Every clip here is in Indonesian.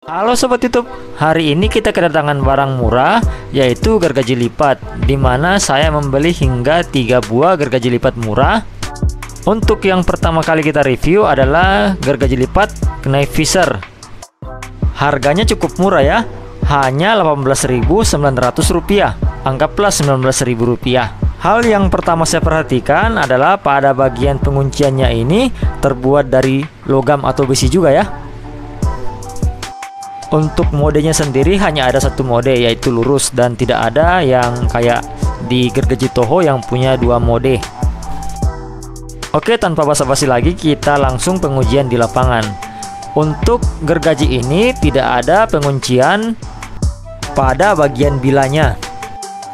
Halo Sobat YouTube, hari ini kita kedatangan barang murah yaitu gergaji lipat, dimana saya membeli hingga 3 buah gergaji lipat murah. Untuk yang pertama kali kita review adalah gergaji lipat Knife Fisher. Harganya cukup murah ya, hanya Rp18.900, anggaplah Rp19.000. Hal yang pertama saya perhatikan adalah pada bagian pengunciannya ini terbuat dari logam atau besi juga ya. Untuk modenya sendiri hanya ada satu mode, yaitu lurus, dan tidak ada yang kayak di gergaji Toho yang punya 2 mode. Oke, tanpa basa-basi lagi kita langsung pengujian di lapangan. Untuk gergaji ini tidak ada penguncian pada bagian bilanya.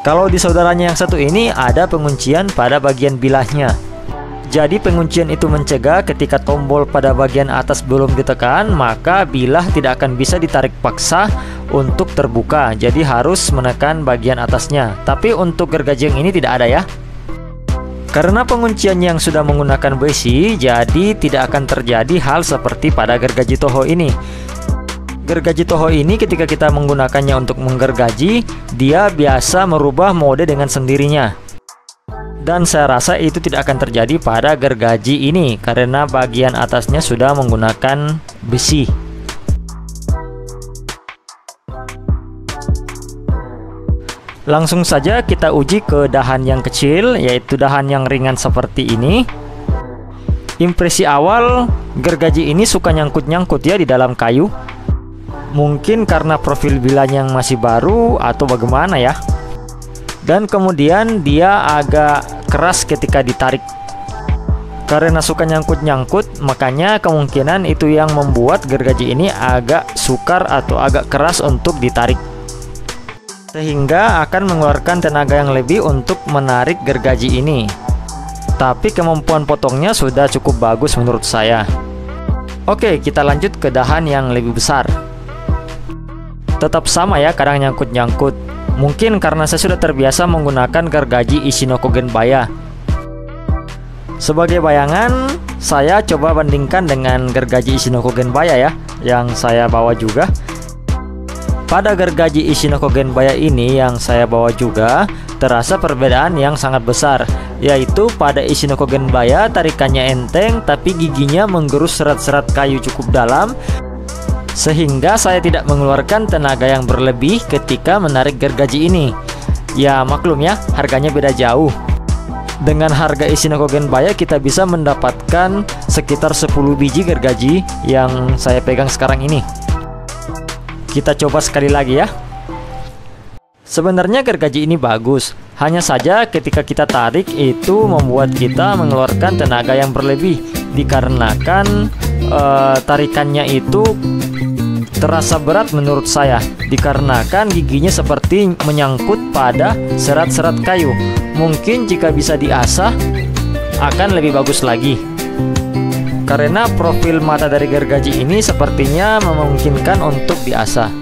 Kalau di saudaranya yang satu ini ada penguncian pada bagian bilahnya. Jadi penguncian itu mencegah ketika tombol pada bagian atas belum ditekan, maka bilah tidak akan bisa ditarik paksa untuk terbuka. Jadi harus menekan bagian atasnya. Tapi untuk gergaji yang ini tidak ada ya. Karena penguncian yang sudah menggunakan besi, jadi tidak akan terjadi hal seperti pada gergaji Toho ini. Gergaji Toho ini ketika kita menggunakannya untuk menggergaji, dia biasa merubah mode dengan sendirinya. Dan saya rasa itu tidak akan terjadi pada gergaji ini karena bagian atasnya sudah menggunakan besi. Langsung saja kita uji ke dahan yang kecil, yaitu dahan yang ringan seperti ini. Impresi awal, gergaji ini suka nyangkut-nyangkut ya di dalam kayu. Mungkin karena profil bilanya yang masih baru atau bagaimana ya. Dan kemudian dia agak keras ketika ditarik. Karena suka nyangkut-nyangkut, makanya kemungkinan itu yang membuat gergaji ini agak sukar atau agak keras untuk ditarik, sehingga akan mengeluarkan tenaga yang lebih untuk menarik gergaji ini. Tapi kemampuan potongnya sudah cukup bagus menurut saya. Oke, kita lanjut ke dahan yang lebih besar. Tetap sama ya, kadang nyangkut-nyangkut. Mungkin karena saya sudah terbiasa menggunakan gergaji Ishinoko Genbaya. Sebagai bayangan, saya coba bandingkan dengan gergaji Ishinoko Genbaya ya, yang saya bawa juga. Pada gergaji Ishinoko Genbaya ini yang saya bawa juga, terasa perbedaan yang sangat besar, yaitu pada Ishinoko Genbaya tarikannya enteng, tapi giginya menggerus serat-serat kayu cukup dalam, sehingga saya tidak mengeluarkan tenaga yang berlebih ketika menarik gergaji ini. Ya maklum ya, harganya beda jauh. Dengan harga Ishinoko Genbaya kita bisa mendapatkan sekitar 10 biji gergaji yang saya pegang sekarang ini. Kita coba sekali lagi ya. Sebenarnya gergaji ini bagus, hanya saja ketika kita tarik itu membuat kita mengeluarkan tenaga yang berlebih, dikarenakan tarikannya itu terasa berat menurut saya, dikarenakan giginya seperti menyangkut pada serat-serat kayu. Mungkin jika bisa diasah akan lebih bagus lagi, karena profil mata dari gergaji ini sepertinya memungkinkan untuk diasah.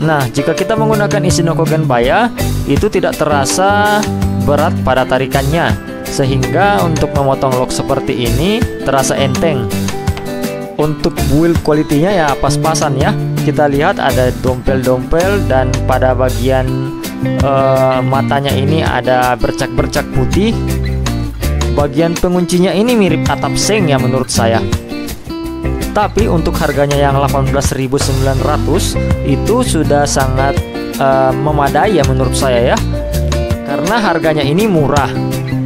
Nah, jika kita menggunakan Ishinoko Genbaya, itu tidak terasa berat pada tarikannya, sehingga untuk memotong lock seperti ini terasa enteng. Untuk build quality-nya ya pas-pasan ya. Kita lihat ada dompel-dompel, dan pada bagian matanya ini ada bercak-bercak putih. Bagian penguncinya ini mirip atap seng ya menurut saya. Tapi untuk harganya yang Rp18.900 itu sudah sangat memadai ya menurut saya ya. Karena harganya ini murah.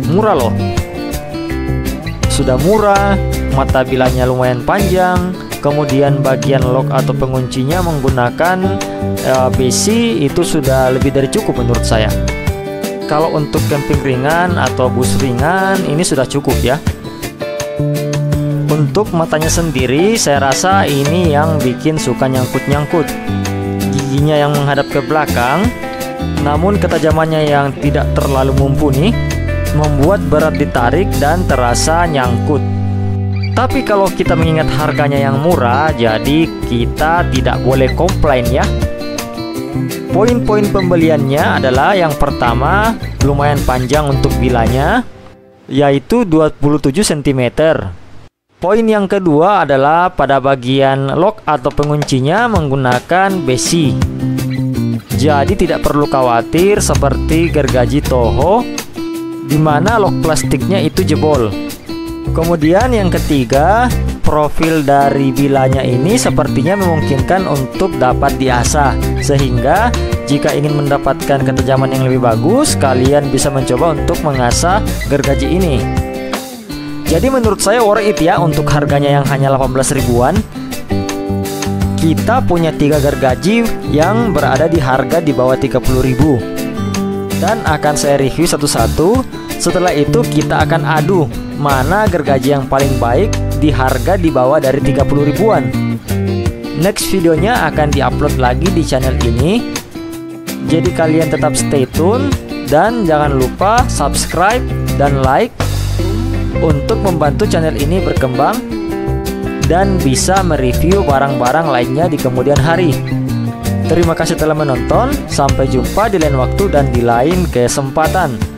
Murah loh. Sudah murah, mata bilanya lumayan panjang, kemudian bagian lock atau penguncinya menggunakan besi, itu sudah lebih dari cukup menurut saya. Kalau untuk camping ringan atau bus ringan ini sudah cukup ya. Untuk matanya sendiri saya rasa ini yang bikin suka nyangkut-nyangkut. Giginya yang menghadap ke belakang, namun ketajamannya yang tidak terlalu mumpuni, membuat berat ditarik dan terasa nyangkut. Tapi kalau kita mengingat harganya yang murah, jadi kita tidak boleh komplain ya. Poin-poin pembeliannya adalah yang pertama, lumayan panjang untuk bilanya, yaitu 27 cm. Poin yang kedua adalah pada bagian lock atau penguncinya menggunakan besi. Jadi tidak perlu khawatir seperti gergaji Toho di mana lock plastiknya itu jebol. Kemudian yang ketiga, profil dari bilanya ini sepertinya memungkinkan untuk dapat diasah, sehingga jika ingin mendapatkan ketajaman yang lebih bagus, kalian bisa mencoba untuk mengasah gergaji ini. Jadi menurut saya worth it ya untuk harganya yang hanya 18 ribuan. Kita punya 3 gergaji yang berada di harga di bawah 30 ribu. Dan akan saya review satu-satu. Setelah itu kita akan adu mana gergaji yang paling baik di harga di bawah dari 30 ribuan. Next videonya akan diupload lagi di channel ini. Jadi kalian tetap stay tune dan jangan lupa subscribe dan like untuk membantu channel ini berkembang dan bisa mereview barang-barang lainnya di kemudian hari. Terima kasih telah menonton, sampai jumpa di lain waktu dan di lain kesempatan.